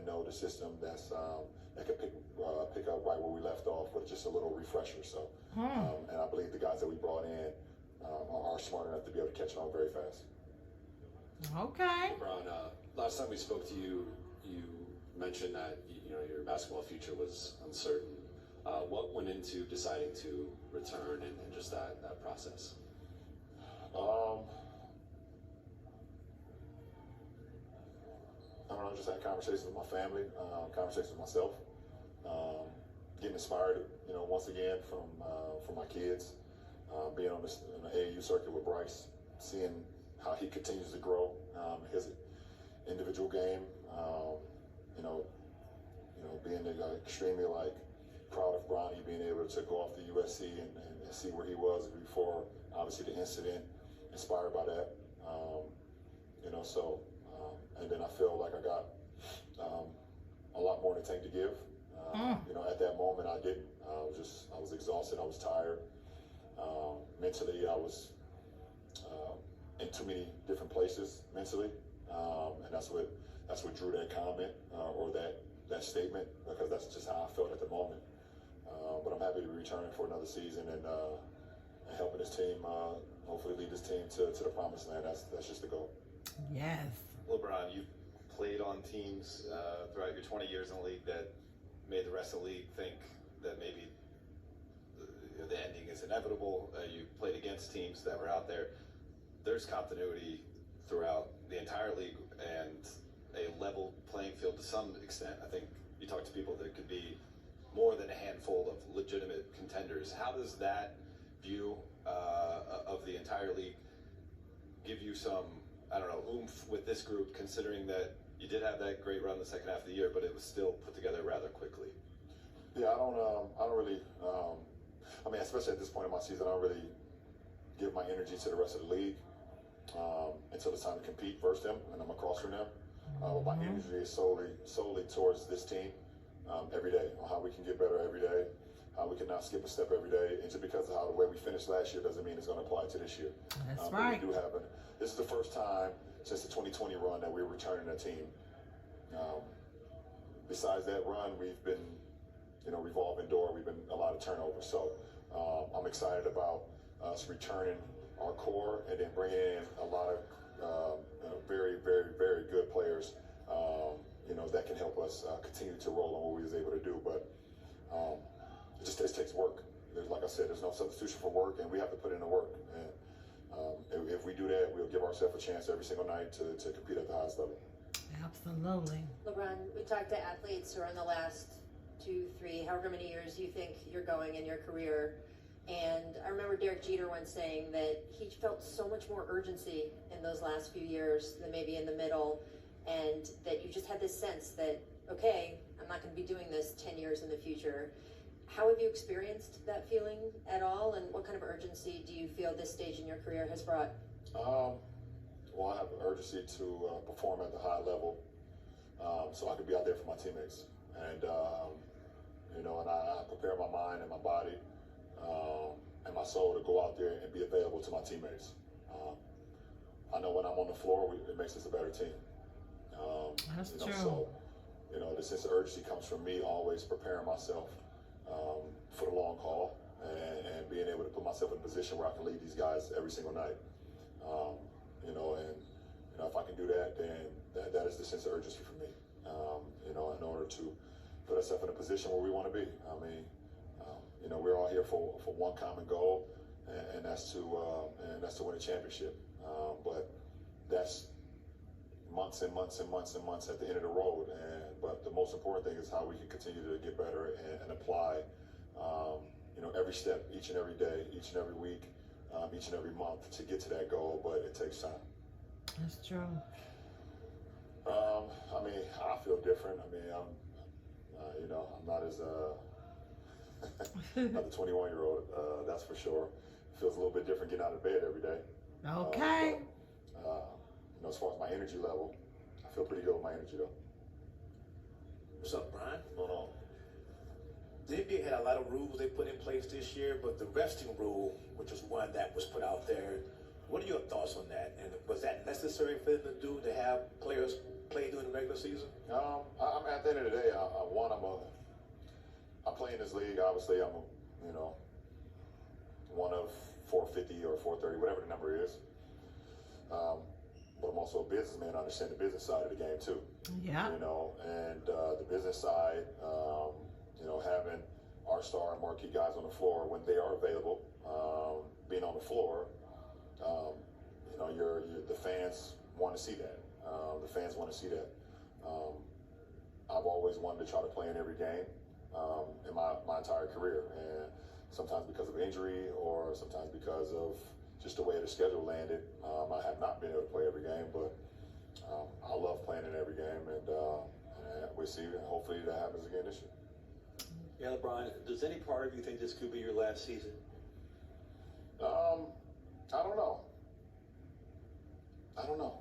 and know the system that can pick up right where we left off with just a little refresher. So, and I believe the guys that we brought in are smart enough to be able to catch on very fast. Okay. LeBron, last time we spoke to you, you mentioned that your basketball future was uncertain. What went into deciding to return and just that process? I don't know, just had conversations with my family, conversations with myself, getting inspired, once again from my kids, being on the AAU circuit with Bryce, seeing how he continues to grow, his individual game, being extremely proud of Bronny being able to go off to USC and see where he was before, obviously the incident, inspired by that, and then I feel like I got a lot more in the tank to give. At that moment I didn't. I was exhausted. I was tired. Mentally, I was in too many different places mentally, and that's what drew that comment or that statement, because that's just how I felt at the moment. But I'm happy to be returning for another season and helping this team, hopefully lead this team to the promised land. That's just the goal. Yes. LeBron, you played on teams throughout your 20 years in the league that made the rest of the league think that maybe the ending is inevitable. You played against teams that were out there. There's continuity throughout the entire league and a level playing field to some extent. I think you talk to people that could be more than a handful of legitimate contenders. How does that view of the entire league give you some, I don't know, oomph with this group, considering that you did have that great run the second half of the year, but it was still put together rather quickly? Yeah, I don't really, especially at this point in my season, I don't really give my energy to the rest of the league until it's time to compete versus them, and I'm across from them. My energy is solely towards this team every day, on how we can get better every day, how we can not skip a step every day, and just because of how the way we finished last year doesn't mean it's going to apply to this year. That's right. We do have this is the first time since the 2020 run that we're returning a team. Besides that run, we've been, revolving door. We've been a lot of turnover. So I'm excited about us returning our core and then bringing in a lot of very, very, very good players, that can help us continue to roll on what we was able to do. But it takes work. Like I said, there's no substitution for work, and we have to put in the work. And if we do that, we'll give ourselves a chance every single night to compete at the highest level. Absolutely. LeBron, we talked to athletes who are in the last 2, 3, however many years you think you're going in your career. And I remember Derek Jeter once saying that he felt so much more urgency in those last few years than maybe in the middle, and that you just had this sense that, okay, I'm not going to be doing this 10 years in the future. How have you experienced that feeling at all, and what kind of urgency do you feel this stage in your career has brought? Well, I have an urgency to perform at the high level, so I can be out there for my teammates. And, and I prepare my mind and my body and my soul to go out there and be available to my teammates. I know when I'm on the floor, it makes us a better team. That's true. So, the sense of urgency comes from me always preparing myself for the long haul and being able to put myself in a position where I can lead these guys every single night. If I can do that, then that is the sense of urgency for me. In order to put ourselves in a position where we want to be. We're all here for one common goal, and that's to win a championship. But that's months and months and months and months at the end of the road. But the most important thing is how we can continue to get better and apply, every step, each and every day, each and every week, each and every month to get to that goal. But it takes time. That's true. I feel different. I'm not as not the 21-year-old. That's for sure. It feels a little bit different getting out of bed every day. Okay. As far as my energy level, I feel pretty good with my energy though. What's up, Brian? What's going on? The NBA had a lot of rules they put in place this year, but the resting rule, which was one that was put out there, what are your thoughts on that? And was that necessary for them to do, to have players play during the regular season? I'm at the end of the day, I play in this league. Obviously, I'm one of 450 or 430, whatever the number is. But I'm also a businessman. I understand the business side of the game too. Yeah. And the business side, having our star and marquee guys on the floor when they are available, being on the floor, the fans want to see that. The fans want to see that. I've always wanted to try to play in every game in my entire career, and sometimes because of injury or sometimes because of just the way the schedule landed, I have not been able to play every game, but I love playing in every game, and we see, hopefully that happens again this year. Yeah, LeBron, does any part of you think this could be your last season? I don't know.